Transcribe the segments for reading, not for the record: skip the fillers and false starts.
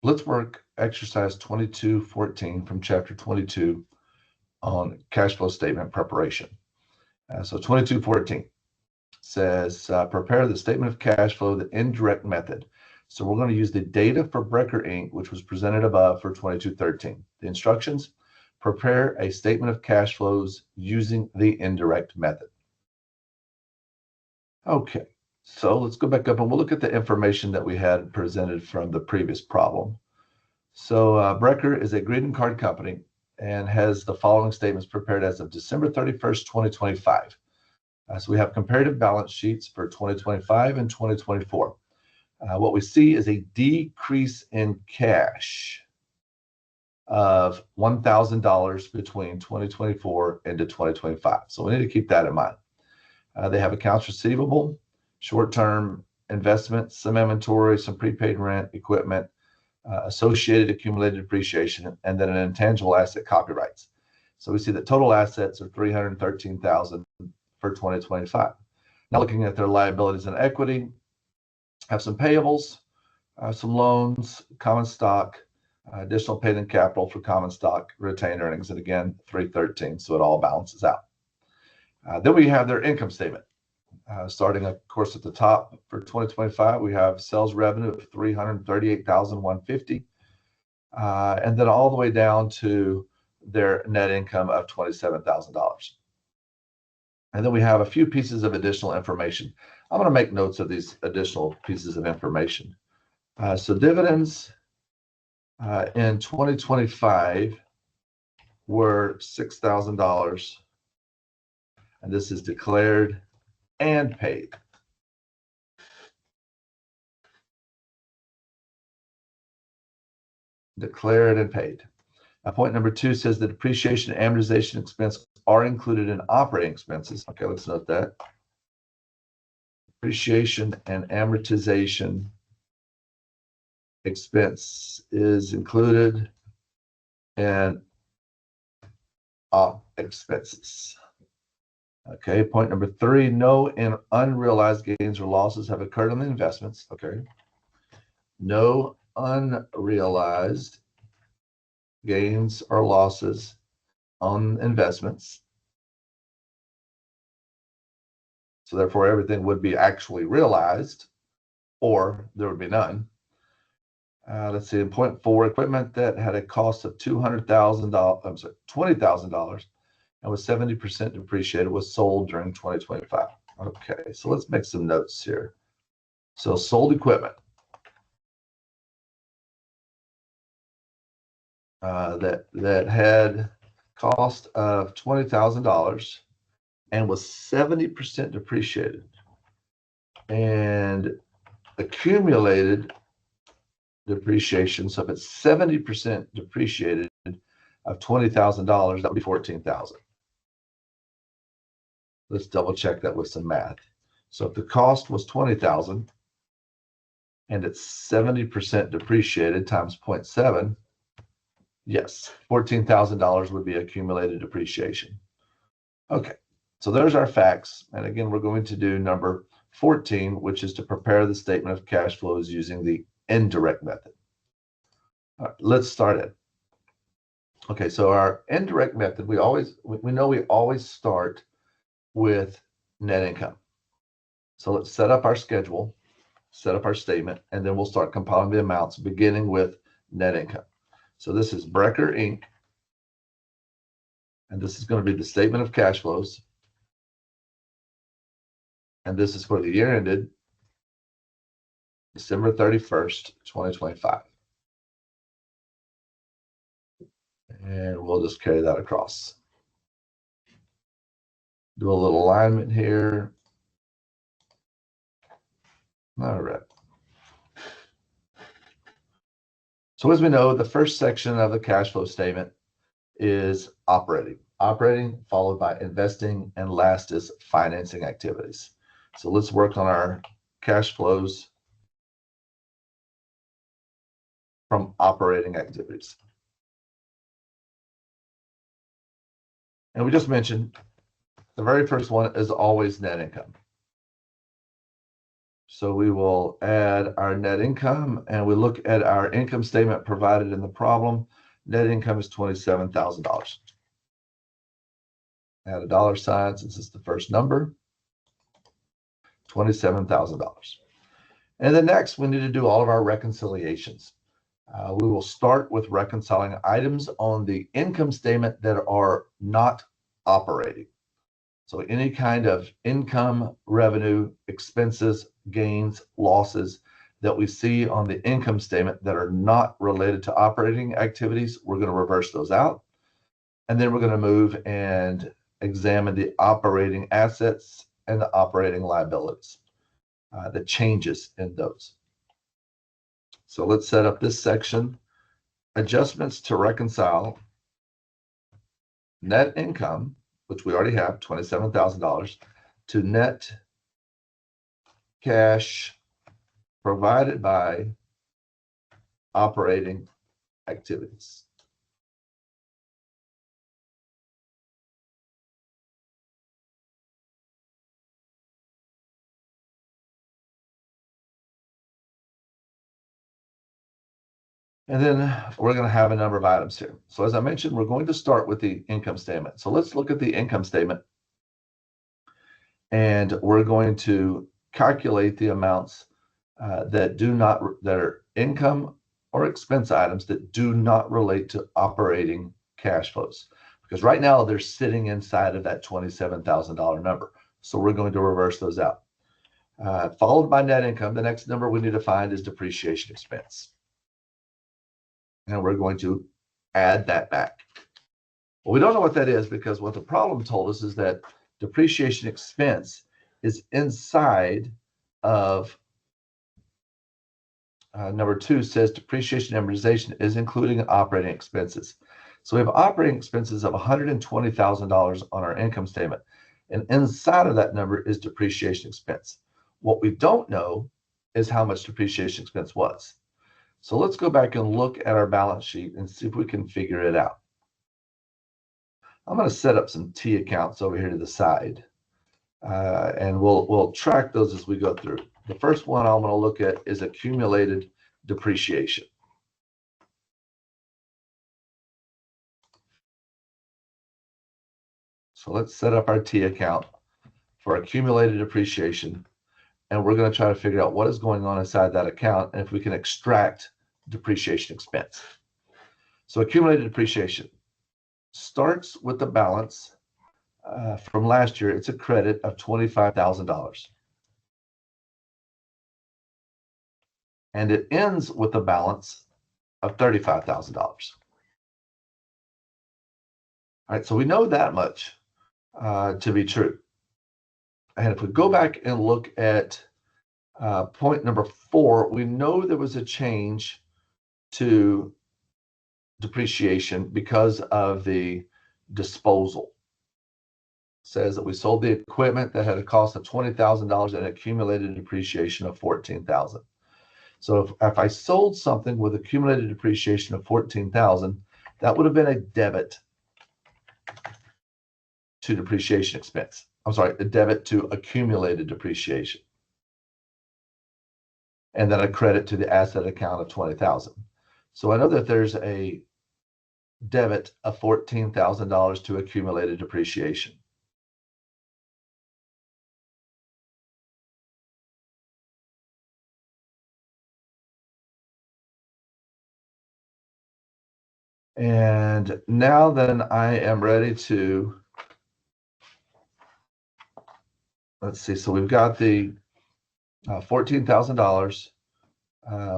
Let's work exercise 2214 from chapter 22 on cash flow statement preparation. So 2214 says, prepare the statement of cash flow, the indirect method. So we're going to use the data for Brecker Inc., which was presented above for 2213. The instructions, prepare a statement of cash flows using the indirect method. Okay, so let's go back up and we'll look at the information that we had presented from the previous problem. So Brecker is a greeting card company and has the following statements prepared as of December 31st, 2025. So we have comparative balance sheets for 2025 and 2024. What we see is a decrease in cash of $1,000 between 2024 and 2025. So we need to keep that in mind. They have accounts receivable, short-term investments, some inventory, some prepaid rent, equipment, associated accumulated depreciation, and then an intangible asset, copyrights. So we see that total assets are $313,000 for 2025. Now looking at their liabilities and equity, have some payables, some loans, common stock, additional paid in capital for common stock, retained earnings, and again, 313, so it all balances out. Then we have their income statement. Starting, of course, at the top for 2025, we have sales revenue of $338,150, and then all the way down to their net income of $27,000. And then we have a few pieces of additional information. I'm going to make notes of these additional pieces of information. So dividends in 2025 were $6,000, and this is declared and paid. Declared and paid. Point number 2 says the depreciation and amortization expense are included in operating expenses. Okay, let's note that. Depreciation and amortization expense is included in expenses. Okay, point number 3, no unrealized gains or losses have occurred on the investments. Okay, no unrealized gains or losses on investments. So therefore, everything would be actually realized, or there would be none. Let's see, in point 4, equipment that had a cost of $20,000 and was 70% depreciated was sold during 2025. Okay, so let's make some notes here. So sold equipment that had cost of $20,000 and was 70% depreciated and accumulated depreciation. So if it's 70% depreciated of $20,000, that would be $14,000. Let's double check that with some math. So if the cost was $20,000 and it's 70% depreciated times 0.7, yes, $14,000 would be accumulated depreciation. Okay, so there's our facts. And again, we're going to do number 14, which is to prepare the statement of cash flows using the indirect method. All right, let's start it. Okay, so our indirect method, we know we always start with net income. So let's set up our schedule, set up our statement, and then we'll start compiling the amounts beginning with net income. So this is Brecker Inc., and this is going to be the statement of cash flows. And this is for the year ended December 31st, 2025. And we'll just carry that across. Do a little alignment here. All right. So as we know, the first section of the cash flow statement is operating. Operating followed by investing, and last is financing activities. So let's work on our cash flows from operating activities. And we just mentioned the very first one is always net income. So we will add our net income, and we look at our income statement provided in the problem. Net income is $27,000. Add a dollar sign since it's the first number, $27,000. And then next, we need to do all of our reconciliations. We will start with reconciling items on the income statement that are not operating. So any kind of income, revenue, expenses, gains, losses that we see on the income statement that are not related to operating activities, we're going to reverse those out. And then we're going to move and examine the operating assets and the operating liabilities, the changes in those. So let's set up this section. Adjustments to reconcile net income, which we already have, $27,000, to net cash provided by operating activities. And then we're going to have a number of items here. So as I mentioned, we're going to start with the income statement. So let's look at the income statement. And we're going to calculate the amounts that are income or expense items that do not relate to operating cash flows. Because right now they're sitting inside of that $27,000 number. So we're going to reverse those out. Followed by net income, the next number we need to find is depreciation expense. And we're going to add that back. Well, we don't know what that is because what the problem told us is that depreciation expense is inside of number 2 says depreciation and amortization is including operating expenses. So we have operating expenses of $120,000 on our income statement. And inside of that number is depreciation expense. What we don't know is how much depreciation expense was. So let's go back and look at our balance sheet and see if we can figure it out. I'm going to set up some T accounts over here to the side, and we'll track those as we go through. The first one I'm going to look at is accumulated depreciation. So let's set up our T account for accumulated depreciation, and we're going to try to figure out what is going on inside that account and if we can extract depreciation expense. So accumulated depreciation starts with the balance from last year. It's a credit of $25,000. And it ends with a balance of $35,000. All right, so we know that much to be true. And if we go back and look at point number 4, we know there was a change to depreciation because of the disposal. It says that we sold the equipment that had a cost of $20,000 and accumulated depreciation of $14,000. So if I sold something with accumulated depreciation of $14,000, that would have been a debit to depreciation expense. I'm sorry, a debit to accumulated depreciation. And then a credit to the asset account of $20,000. So I know that there's a debit of $14,000 to accumulated depreciation. And now then I am ready to, let's see, so we've got the $14,000.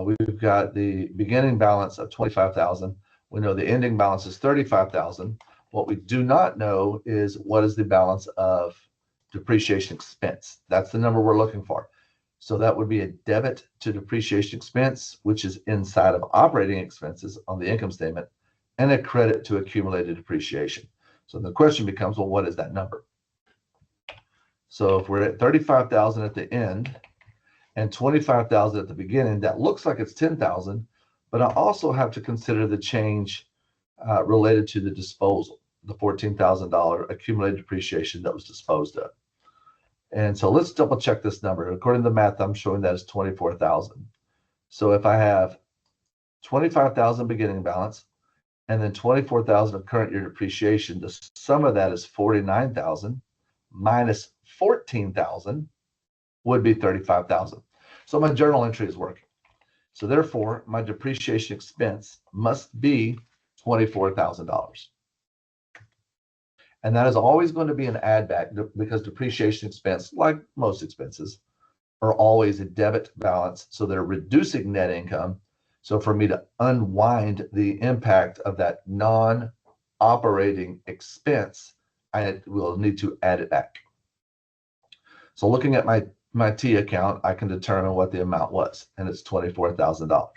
We've got the beginning balance of $25,000. We know the ending balance is $35,000. What we do not know is what is the balance of depreciation expense. That's the number we're looking for. So that would be a debit to depreciation expense, which is inside of operating expenses on the income statement, and a credit to accumulated depreciation. So the question becomes, well, what is that number? So if we're at $35,000 at the end and $25,000 at the beginning, that looks like it's $10,000, but I also have to consider the change related to the disposal, the $14,000 accumulated depreciation that was disposed of. And so let's double check this number. According to the math, I'm showing that is 24,000. So if I have 25,000 beginning balance and then 24,000 of current year depreciation, the sum of that is 49,000 minus 14,000 would be 35,000. So my journal entry is working. So therefore, my depreciation expense must be $24,000. And that is always going to be an add back because depreciation expense, like most expenses, are always a debit balance. So they're reducing net income. So for me to unwind the impact of that non-operating expense, I will need to add it back. So looking at my T account, I can determine what the amount was, and it's $24,000.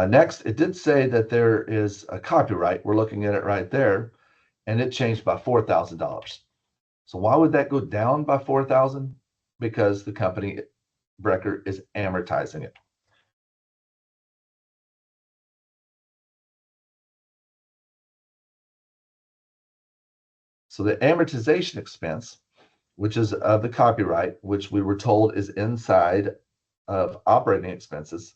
Next, it did say that there is a copyright. We're looking at it right there, and it changed by $4,000. So why would that go down by $4,000? Because the company, Brecker, is amortizing it. So the amortization expense, which is of the copyright, which we were told is inside of operating expenses,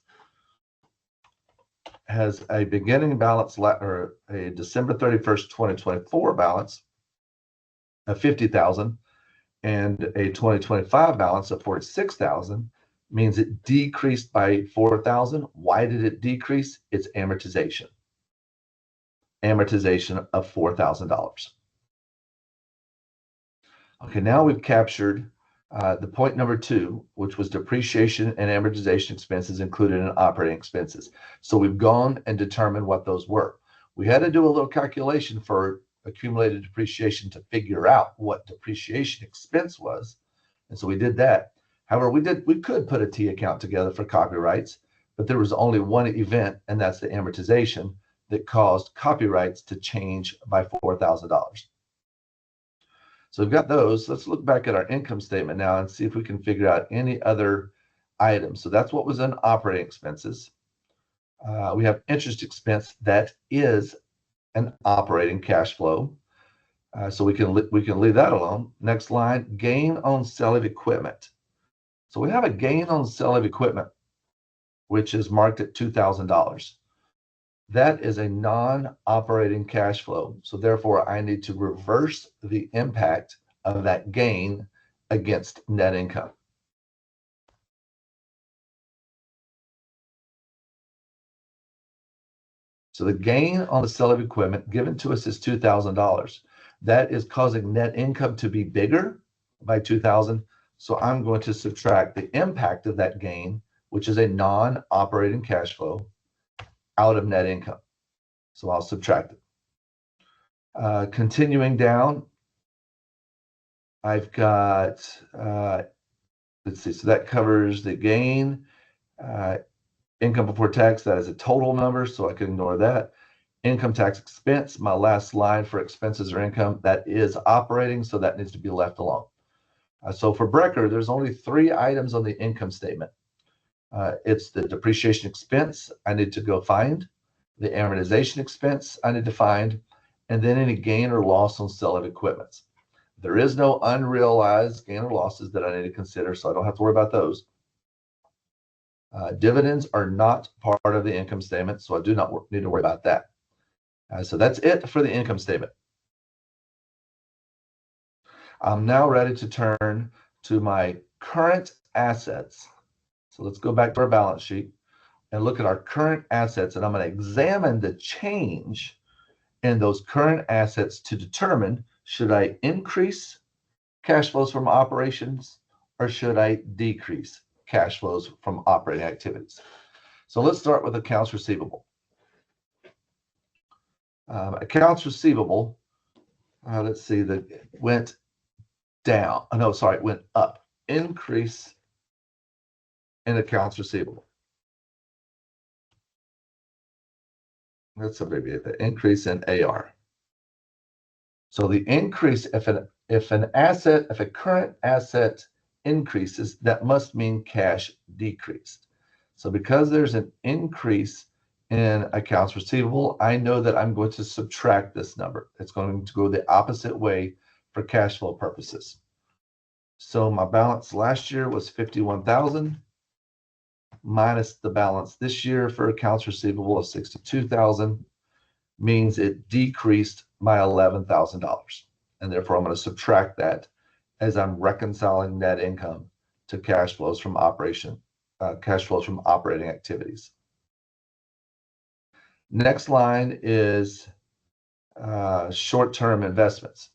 has a beginning balance or a December 31st, 2024 balance of 50,000 and a 2025 balance of 46,000, means it decreased by 4,000. Why did it decrease? It's amortization. Amortization of $4,000. Okay, now we've captured the point number 2, which was depreciation and amortization expenses included in operating expenses. So we've gone and determined what those were. We had to do a little calculation for accumulated depreciation to figure out what depreciation expense was. And so we did that. However, we could put a T account together for copyrights, but there was only one event, and that's the amortization that caused copyrights to change by $4,000. So we've got those. Let's look back at our income statement now and see if we can figure out any other items. So that's what was in operating expenses. We have interest expense. That is an operating cash flow. So we can leave that alone. Next line, gain on sale of equipment. So we have a gain on sale of equipment, which is marked at $2,000. That is a non-operating cash flow. So therefore, I need to reverse the impact of that gain against net income. So the gain on the sale of equipment given to us is $2,000. That is causing net income to be bigger by $2,000. So I'm going to subtract the impact of that gain, which is a non-operating cash flow, out of net income. So I'll subtract it. Continuing down, I've got, let's see, so that covers the gain. Income before tax, that is a total number, so I can ignore that. Income tax expense, my last line for expenses or income, that is operating, so that needs to be left alone. So for Brecker, there's only 3 items on the income statement. It's the depreciation expense I need to go find, the amortization expense I need to find, and then any gain or loss on sale of equipment. There is no unrealized gain or losses that I need to consider, so I don't have to worry about those. Dividends are not part of the income statement, so I do not need to worry about that. So that's it for the income statement. I'm now ready to turn to my current assets. So let's go back to our balance sheet and look at our current assets, and I'm going to examine the change in those current assets to determine, should I increase cash flows from operations or should I decrease cash flows from operating activities? So let's start with accounts receivable. Accounts receivable, let's see, that went down. Oh, no, sorry, it went up. Increase in accounts receivable. Let's abbreviate that. Increase in AR. So the increase, if a current asset increases, that must mean cash decreased. So because there's an increase in accounts receivable, I know that I'm going to subtract this number. It's going to go the opposite way for cash flow purposes. So my balance last year was 51,000 minus the balance this year for accounts receivable of 62,000 means it decreased by $11,000. And therefore I'm going to subtract that as I'm reconciling net income to cash flows from operating activities. Next line is short-term investments.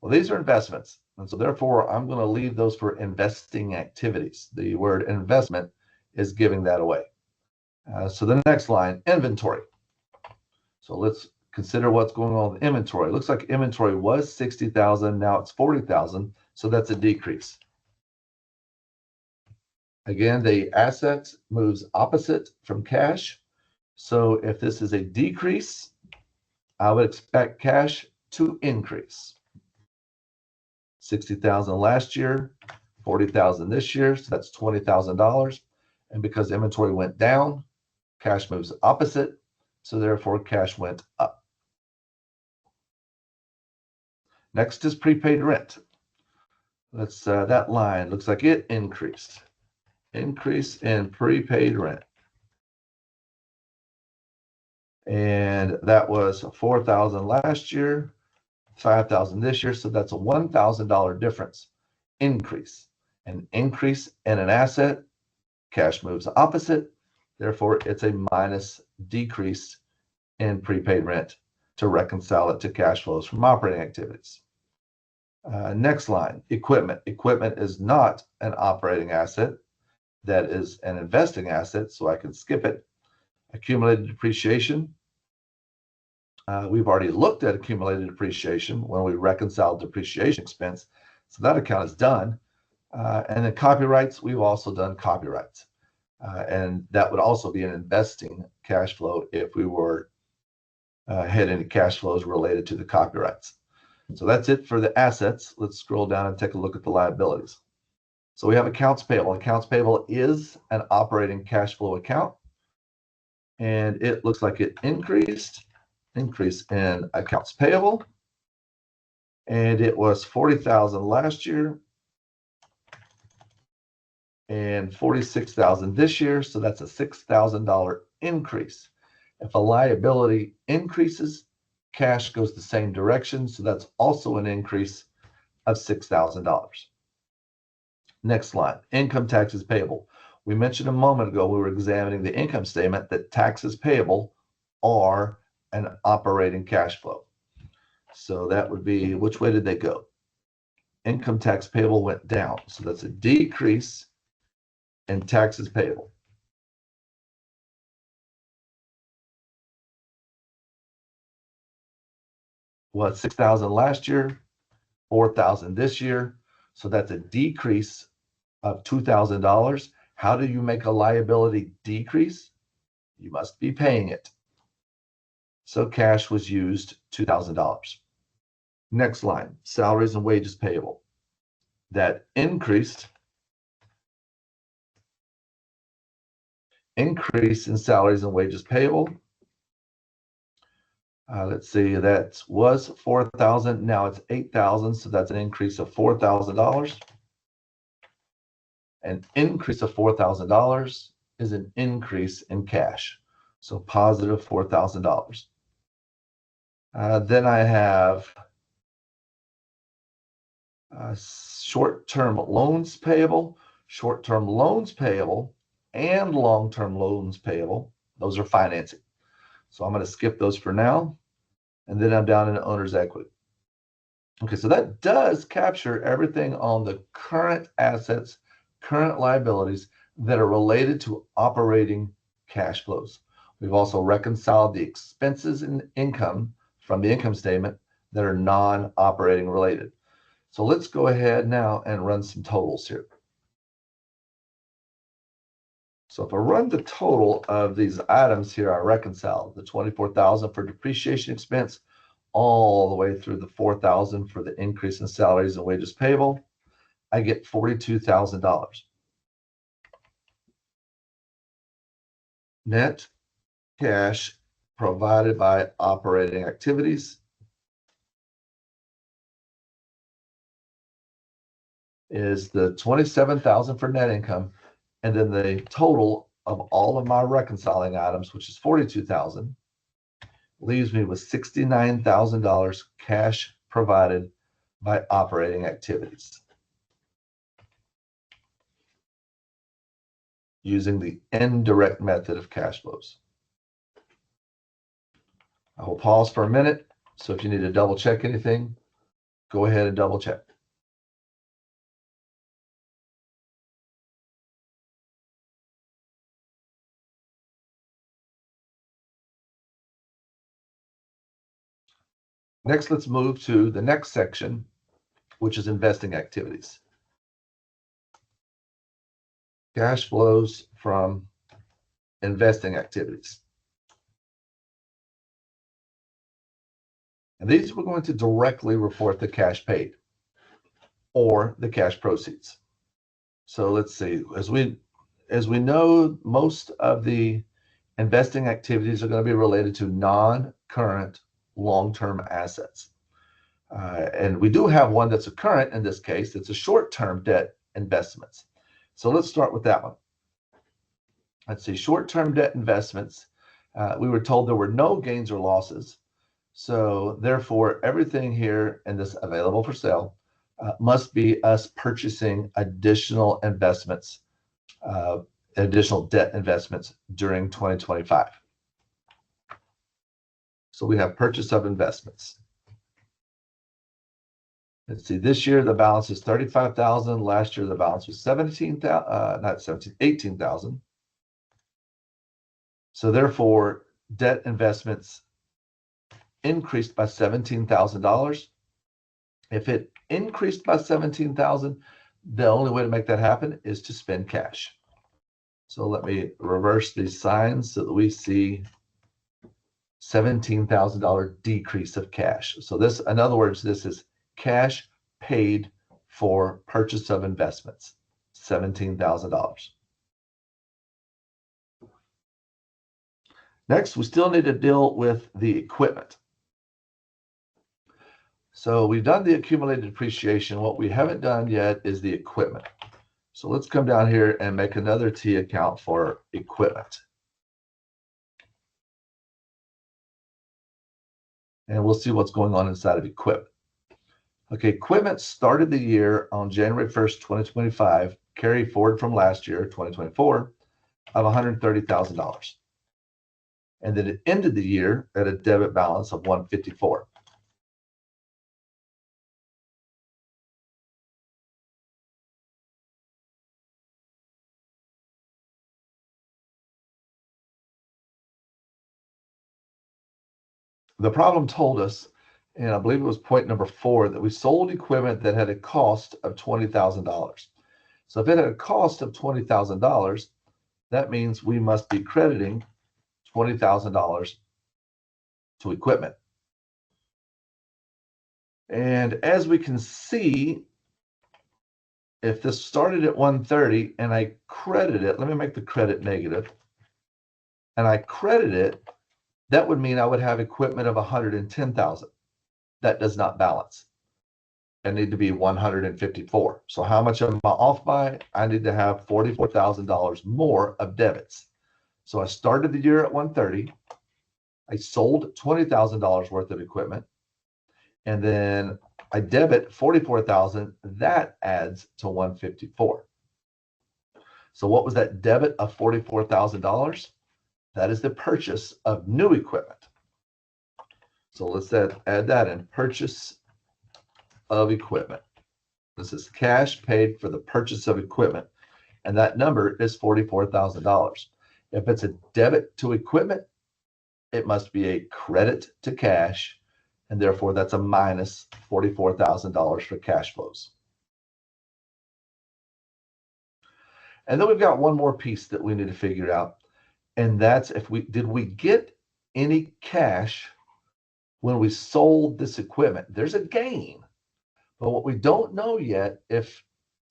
Well, these are investments, and so therefore I'm going to leave those for investing activities. The word investment is giving that away. So the next line, inventory. So let's consider what's going on with inventory. It looks like inventory was 60,000, now it's 40,000, so that's a decrease. Again, the asset moves opposite from cash. So if this is a decrease, I would expect cash to increase. 60,000 last year, 40,000 this year, so that's $20,000. And because inventory went down, cash moves opposite, so therefore cash went up. Next is prepaid rent. Let's that line looks like it increased. Increase in prepaid rent. And that was 4,000 last year, 5,000 this year, so that's a $1,000 difference increase. An increase in an asset, cash moves opposite, therefore it's a minus decrease in prepaid rent to reconcile it to cash flows from operating activities. Next line, equipment. Equipment is not an operating asset. That is an investing asset, so I can skip it. Accumulated depreciation. We've already looked at accumulated depreciation when we reconciled depreciation expense, so that account is done. And then copyrights, we've also done copyrights. And that would also be an investing cash flow if we were had any cash flows related to the copyrights. So that's it for the assets. Let's scroll down and take a look at the liabilities. So we have accounts payable. Accounts payable is an operating cash flow account. And it looks like it increase in accounts payable. And it was 40,000 last year and 46,000 this year. So that's a $6,000 increase. If a liability increases, cash goes the same direction. So that's also an increase of $6,000. Next line, income taxes payable. We mentioned a moment ago, we were examining the income statement, that taxes payable are an operating cash flow. So that would be, which way did they go? Income tax payable went down. So that's a decrease in taxes payable. What, 6,000 last year, 4,000 this year. So that's a decrease of $2,000. How do you make a liability decrease? You must be paying it. So cash was used, $2,000. Next line, salaries and wages payable. That increase in salaries and wages payable. Let's see, that was 4,000. Now it's 8,000. So that's an increase of $4,000. An increase of $4,000 is an increase in cash. So positive $4,000. Then I have short-term loans payable. Short-term loans payable and long-term loans payable. Those are financing. So I'm going to skip those for now. And then I'm down in owner's equity. Okay, so that does capture everything on the current assets, current liabilities that are related to operating cash flows. We've also reconciled the expenses and income from the income statement that are non-operating related. So let's go ahead now and run some totals here. So if I run the total of these items here, I reconcile the 24,000 for depreciation expense all the way through the 4,000 for the increase in salaries and wages payable. I get $42,000. Net cash provided by operating activities is the 27,000 for net income, and then the total of all of my reconciling items, which is 42,000, leaves me with $69,000 cash provided by operating activities using the indirect method of cash flows. I will pause for a minute. So if you need to double check anything, go ahead and double check. Next, let's move to the next section, which is investing activities. Cash flows from investing activities. And these we're going to directly report the cash paid or the cash proceeds. So let's see, as we know, most of the investing activities are going to be related to non-current long-term assets. And we do have one that's a current in this case. It's a short-term debt investments. So let's start with that one. Let's see, short-term debt investments. We were told there were no gains or losses. So therefore, everything here in this available for sale must be us purchasing additional investments, additional debt investments during 2025. So we have purchase of investments. Let's see, this year the balance is 35,000. Last year the balance was 18,000. So therefore, debt investments increased by $17,000. If it increased by $17,000, the only way to make that happen is to spend cash. So let me reverse these signs so that we see $17,000 decrease of cash. So this, in other words, this is cash paid for purchase of investments, $17,000. Next, we still need to deal with the equipment. So we've done the accumulated depreciation. What we haven't done yet is the equipment. So let's come down here and make another T account for equipment. And we'll see what's going on inside of equipment. Okay, equipment started the year on January 1st, 2025, carry forward from last year, 2024, of $130,000. And then it ended the year at a debit balance of $154,000. The problem told us, and I believe it was point number 4, that we sold equipment that had a cost of $20,000. So if it had a cost of $20,000, that means we must be crediting $20,000 to equipment. And as we can see, if this started at 130 and I credit it, let me make the credit negative, and I credit it, that would mean I would have equipment of 110,000. That does not balance. I need to be 154. So how much am I off by? I need to have $44,000 more of debits. So I started the year at 130. I sold $20,000 worth of equipment, and then I debit 44,000. That adds to 154. So what was that debit of $44,000? That is the purchase of new equipment. So let's add that in, purchase of equipment. This is cash paid for the purchase of equipment, and that number is $44,000. If it's a debit to equipment, it must be a credit to cash, and therefore that's a minus $44,000 for cash flows. And then we've got one more piece that we need to figure out, and that's did we get any cash when we sold this equipment? There's a gain, but what we don't know yet if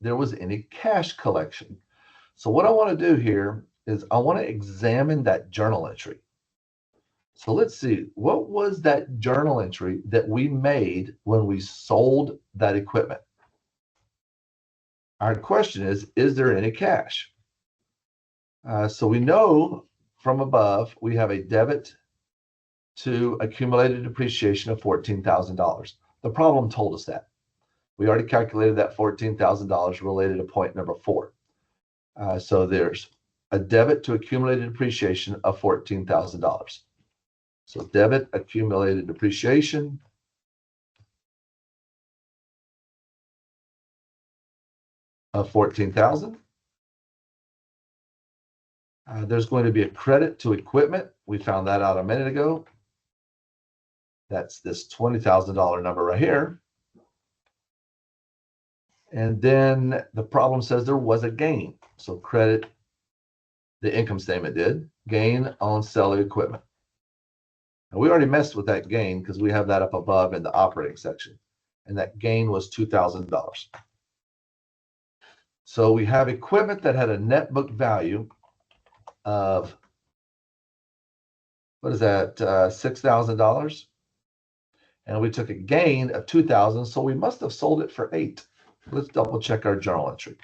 there was any cash collection. So what I want to do here is I want to examine that journal entry. So let's see, what was that journal entry that we made when we sold that equipment? Our question is there any cash? So we know from above we have a debit to accumulated depreciation of $14,000. The problem told us that. We already calculated that $14,000 related to point number 4. So there's a debit to accumulated depreciation of $14,000. So debit accumulated depreciation of $14,000. There's going to be a credit to equipment. We found that out a minute ago. That's this $20,000 number right here. And then the problem says there was a gain. So credit, the income statement did, gain on sale of equipment. And we already messed with that gain because we have that up above in the operating section. And that gain was $2,000. So we have equipment that had a net book value of, what is that, $6,000. And we took a gain of $2,000, so we must have sold it for $8,000. Let's double check our journal entry.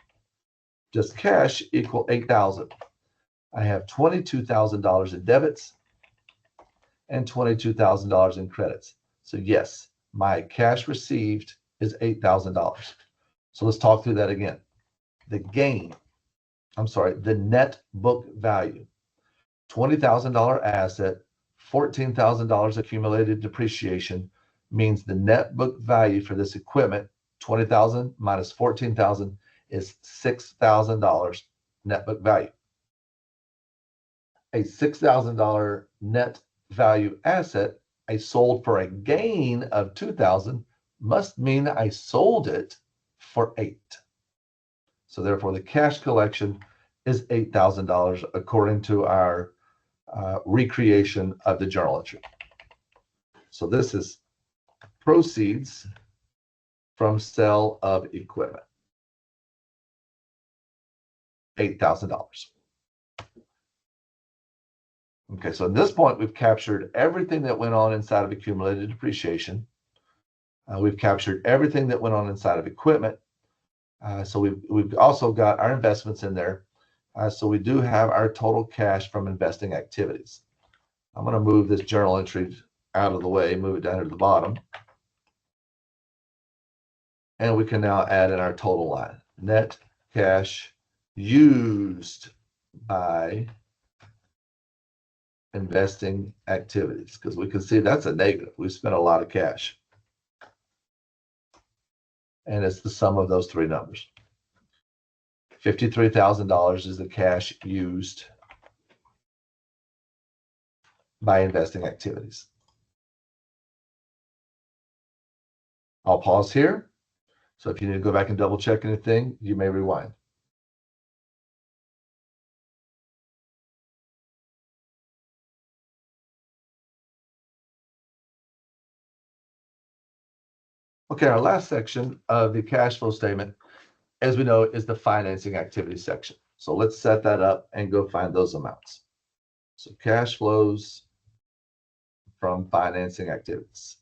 Just cash equal $8,000. I have $22,000 in debits and $22,000 in credits. So yes, my cash received is $8,000. So let's talk through that again. The net book value, $20,000 asset, $14,000 accumulated depreciation means the net book value for this equipment, 20,000 minus 14,000 is $6,000 net book value. A $6,000 net value asset I sold for a gain of 2,000 must mean I sold it for 8. So therefore the cash collection is $8,000 according to our recreation of the journal entry. So this is proceeds from sale of equipment, $8,000. Okay, so at this point, we've captured everything that went on inside of accumulated depreciation. We've captured everything that went on inside of equipment. So we've also got our investments in there. So we do have our total cash from investing activities. I'm going to move this journal entry out of the way, move it down to the bottom. And we can now add in our total line. Net cash used by investing activities, because we can see that's a negative. We spent a lot of cash. And it's the sum of those three numbers. $53,000 is the cash used by investing activities. I'll pause here. So if you need to go back and double check anything, you may rewind. Okay, our last section of the cash flow statement, as we know, is the financing activity section. So let's set that up and go find those amounts. So cash flows from financing activities.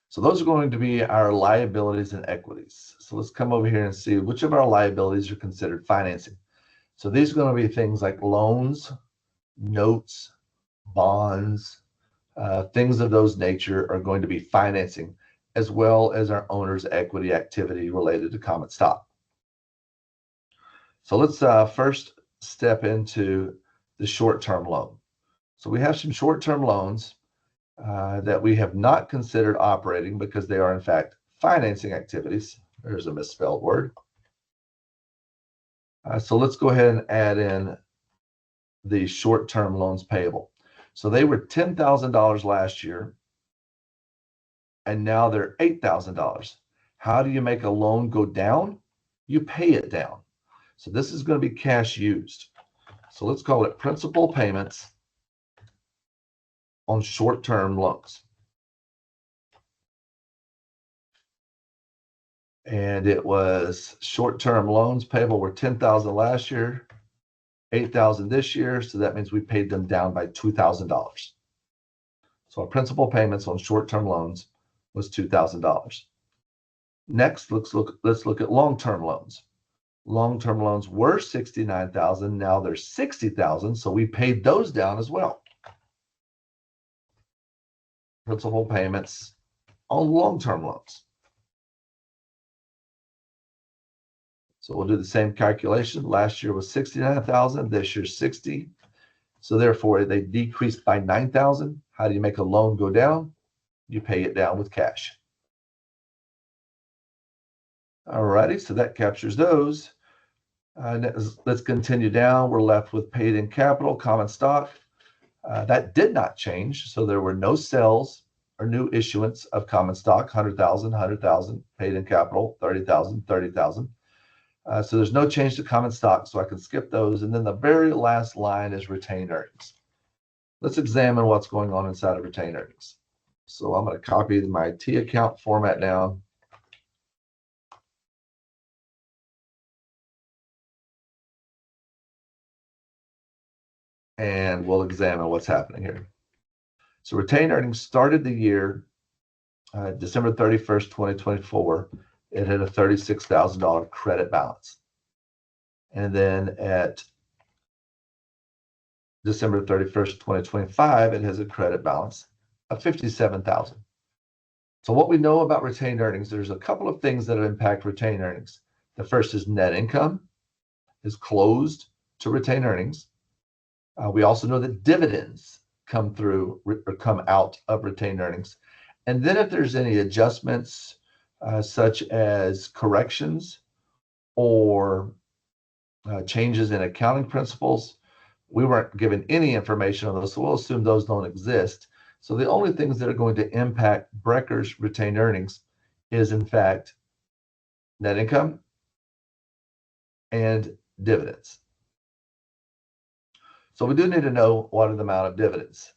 So those are going to be our liabilities and equities. So let's come over here and see which of our liabilities are considered financing. So these are going to be things like loans, notes, bonds, things of those nature are going to be financing, as well as our owner's equity activity related to common stock. So let's first step into the short-term loan. So we have some short-term loans that we have not considered operating because they are in fact financing activities. There's a misspelled word. So let's go ahead and add in the short-term loans payable. So they were $10,000 last year, and now they're $8,000. How do you make a loan go down? You pay it down. So this is going to be cash used. So let's call it principal payments on short-term loans. And it was short-term loans payable were $10,000 last year, $8,000 this year. So that means we paid them down by $2,000. So our principal payments on short-term loans was $2,000. Next, let's look at long-term loans. Long-term loans were $69,000. Now they're $60,000. So we paid those down as well. Principal payments on long-term loans. So we'll do the same calculation. Last year was $69,000. This year $60,000. So therefore, they decreased by $9,000. How do you make a loan go down? You pay it down with cash. All righty, so that captures those. Let's continue down. We're left with paid in capital, common stock. That did not change. So there were no sales or new issuance of common stock, 100,000, 100,000, paid in capital, 30,000, 30,000. So there's no change to common stock, so I can skip those. And then the very last line is retained earnings. Let's examine what's going on inside of retained earnings. So I'm going to copy my T account format down. And we'll examine what's happening here. So retained earnings started the year December 31st, 2024. It had a $36,000 credit balance. And then at December 31st, 2025, it has a credit balance of $57,000. So what we know about retained earnings, there's a couple of things that impact retained earnings. The first is net income is closed to retained earnings. We also know that dividends come through or come out of retained earnings. And then if there's any adjustments, such as corrections or changes in accounting principles, we weren't given any information on those, so we'll assume those don't exist. So the only things that are going to impact Brecker's retained earnings is, in fact, net income and dividends. So we do need to know what are the amount of dividends.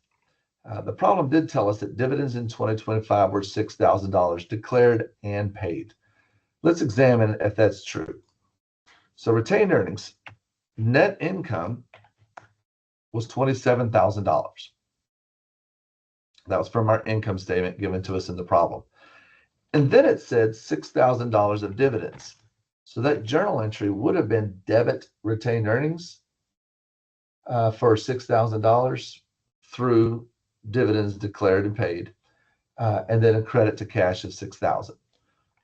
The problem did tell us that dividends in 2025 were $6,000 declared and paid. Let's examine if that's true. So retained earnings, net income was $27,000. That was from our income statement given to us in the problem. And then it said $6,000 of dividends. So that journal entry would have been debit retained earnings for $6,000 through dividends declared and paid, and then a credit to cash of $6,000.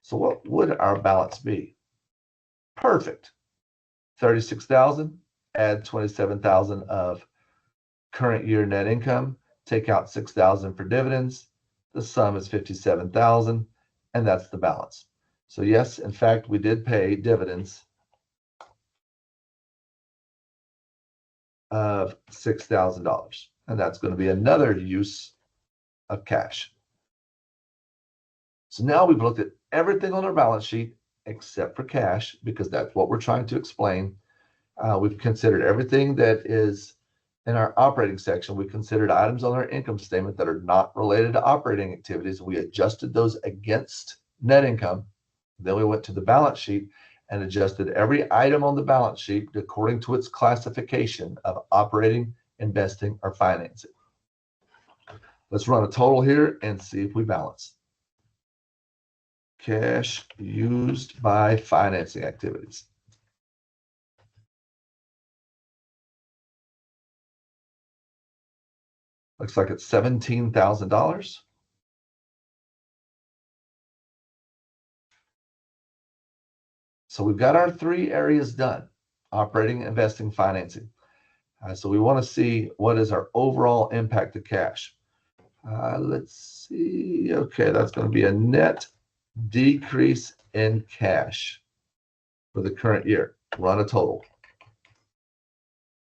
So what would our balance be? Perfect. $36,000, add $27,000 of current year net income, take out $6,000 for dividends. The sum is $57,000, and that's the balance. So yes, in fact, we did pay dividends of $6,000, and that's going to be another use of cash. So now we've looked at everything on our balance sheet except for cash, because that's what we're trying to explain. We've considered everything that is in our operating section. We considered items on our income statement that are not related to operating activities. We adjusted those against net income. Then we went to the balance sheet and adjusted every item on the balance sheet according to its classification of operating, investing, or financing. Let's run a total here and see if we balance. Cash used by financing activities. Looks like it's $17,000. So we've got our three areas done: operating, investing, financing. So we want to see what is our overall impact to cash. Let's see. Okay, that's going to be a net decrease in cash for the current year. Run a total.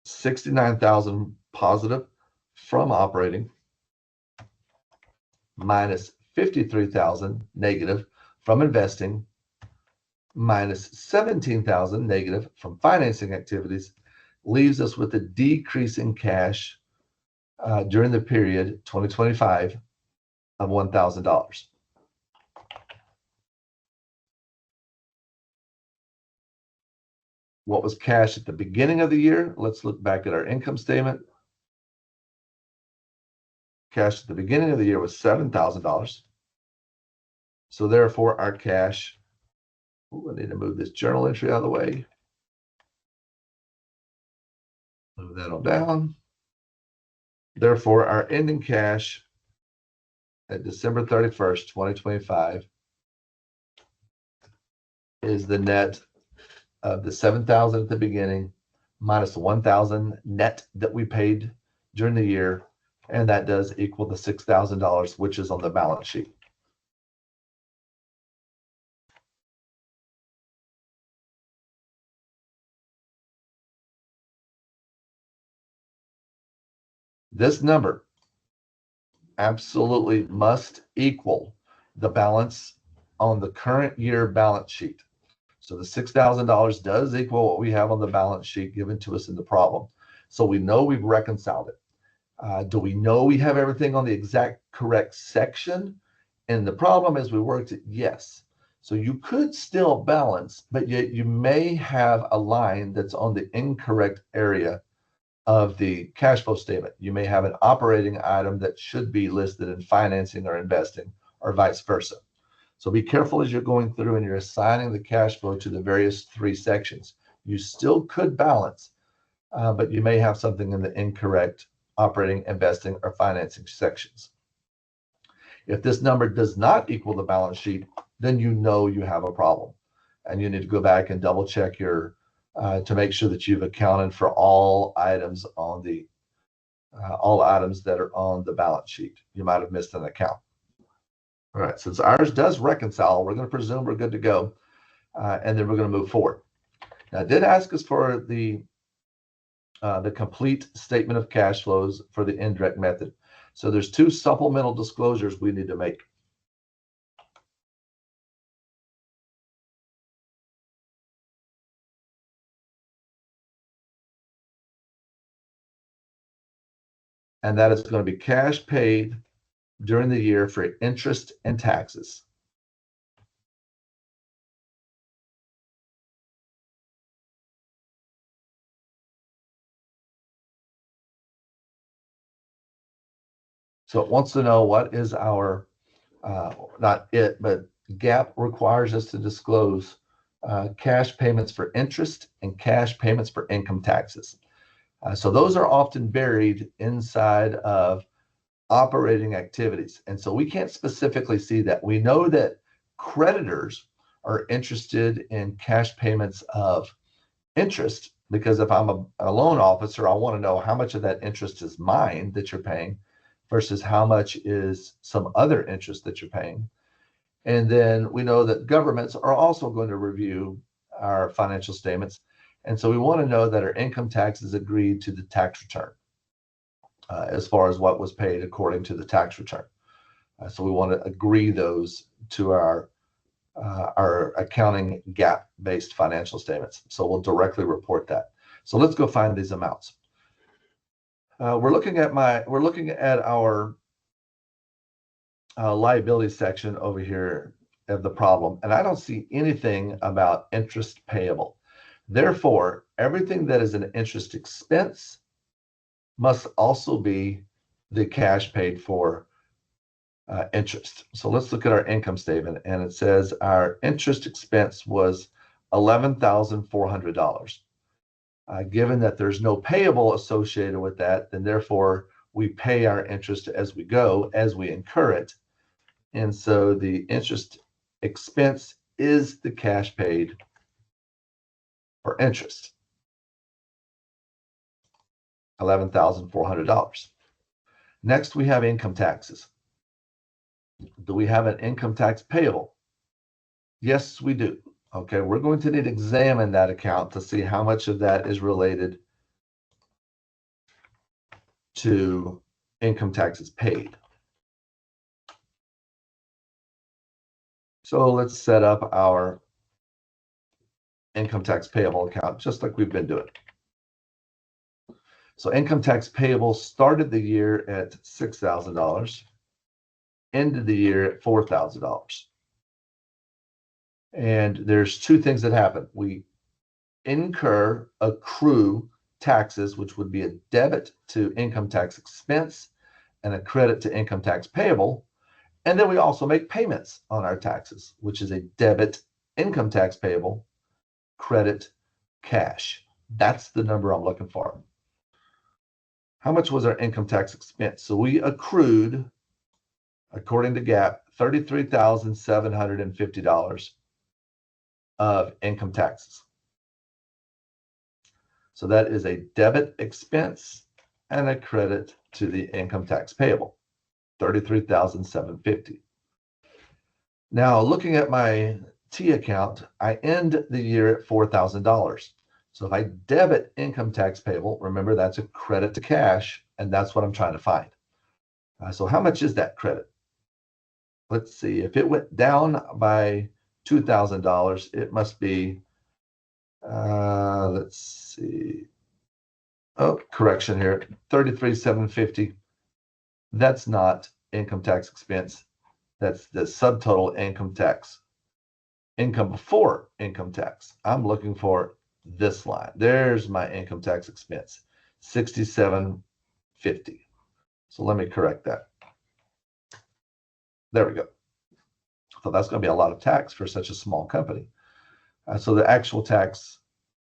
69,000 positive from operating, minus 53,000 negative from investing, minus 17,000 negative from financing activities, leaves us with a decrease in cash during the period 2025 of $1,000. What was cash at the beginning of the year? Let's look back at our income statement. Cash at the beginning of the year was $7,000. So therefore, our cash, I need to move this journal entry out of the way. Move that on down. Therefore, our ending cash at December 31st, 2025 is the net of the 7,000 at the beginning minus the 1,000 net that we paid during the year, and that does equal the $6,000, which is on the balance sheet. This number absolutely must equal the balance on the current year balance sheet. So the $6,000 does equal what we have on the balance sheet given to us in the problem. So we know we've reconciled it. Do we know we have everything on the exact correct section? And the problem is we worked it, yes. So you could still balance, but yet you may have a line that's on the incorrect area of the cash flow statement. You may have an operating item that should be listed in financing or investing, or vice versa. So be careful as you're going through and you're assigning the cash flow to the various three sections. You still could balance, but you may have something in the incorrect operating, investing, or financing sections. If this number does not equal the balance sheet, then you know you have a problem. And you need to go back and double check your to make sure that you've accounted for all items on the all items that are on the balance sheet. You might have missed an account. All right, since ours does reconcile, we're going to presume we're good to go, and then we're going to move forward. Now, it did ask us for the complete statement of cash flows for the indirect method. So there's two supplemental disclosures we need to make. And that is going to be cash paid during the year for interest and taxes. So it wants to know what is our, not it, but GAAP requires us to disclose cash payments for interest and cash payments for income taxes. So those are often buried inside of operating activities. And so we can't specifically see that. We know that creditors are interested in cash payments of interest, because if I'm a loan officer, I want to know how much of that interest is mine that you're paying versus how much is some other interest that you're paying. And then we know that governments are also going to review our financial statements. And so we want to know that our income tax is agreed to the tax return as far as what was paid according to the tax return. So we want to agree those to our accounting GAAP-based financial statements. So we'll directly report that. So let's go find these amounts. We're looking at our liability section over here of the problem, and I don't see anything about interest payable. Therefore, everything that is an interest expense must also be the cash paid for interest. So let's look at our income statement, and it says our interest expense was $11,400. Given that there's no payable associated with that, then therefore we pay our interest as we go, as we incur it. And so the interest expense is the cash paid for interest, $11,400. Next, we have income taxes. Do we have an income tax payable? Yes, we do. Okay, we're going to need to examine that account to see how much of that is related to income taxes paid. So let's set up our income tax payable account just like we've been doing. So income tax payable started the year at $6,000, ended the year at $4,000. And there's two things that happen. We accrue taxes, which would be a debit to income tax expense and a credit to income tax payable. And then we also make payments on our taxes, which is a debit income tax payable, credit cash. That's the number I'm looking for. How much was our income tax expense? So we accrued, according to GAAP, $33,750 of income taxes. So that is a debit expense and a credit to the income tax payable, $33,750. Now, looking at my T account, I end the year at $4,000. So if I debit income tax payable, remember that's a credit to cash, and that's what I'm trying to find. So how much is that credit? Let's see. If it went down by $2,000, it must be, let's see. Oh, correction here, $33,750. That's not income tax expense. That's the subtotal income tax. Income before income tax. I'm looking for this line. There's my income tax expense, $67.50. So let me correct that. There we go. So that's going to be a lot of tax for such a small company. So the actual tax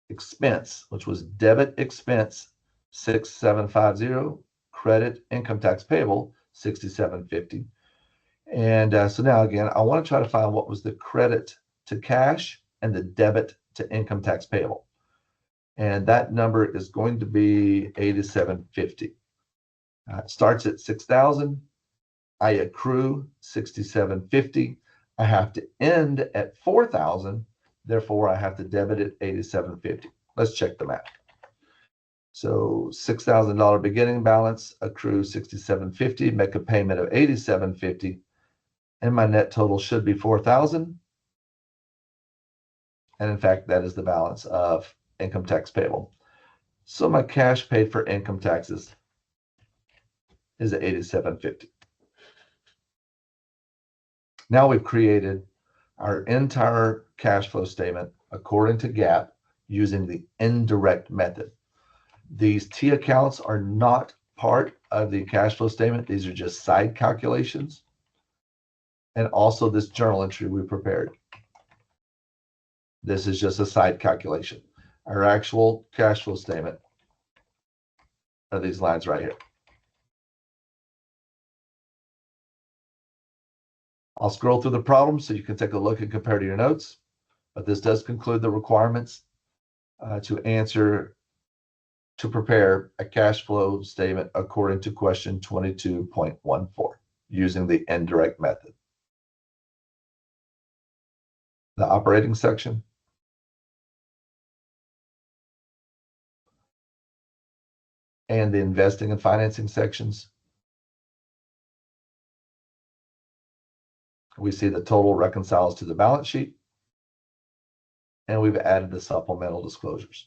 expense, which was debit expense, 6,750, credit income tax payable, 6,750. And so now again, I want to try to find what was the credit to cash and the debit to income tax payable. And that number is going to be 8,750. It starts at 6,000. I accrue 6,750. I have to end at 4,000. Therefore, I have to debit it 8,750. Let's check the math. So $6,000 beginning balance, accrue 6,750, make a payment of 8,750, and my net total should be 4,000. And in fact, that is the balance of income tax payable. So my cash paid for income taxes is at 8,750. Now we've created our entire cash flow statement according to GAAP using the indirect method. These T accounts are not part of the cash flow statement. These are just side calculations. And also this journal entry we prepared. This is just a side calculation. Our actual cash flow statement are these lines right here. I'll scroll through the problem so you can take a look and compare to your notes, but this does conclude the requirements to prepare a cash flow statement according to question 22.14 using the indirect method. The operating section, and the investing and financing sections. We see the total reconciles to the balance sheet, and we've added the supplemental disclosures.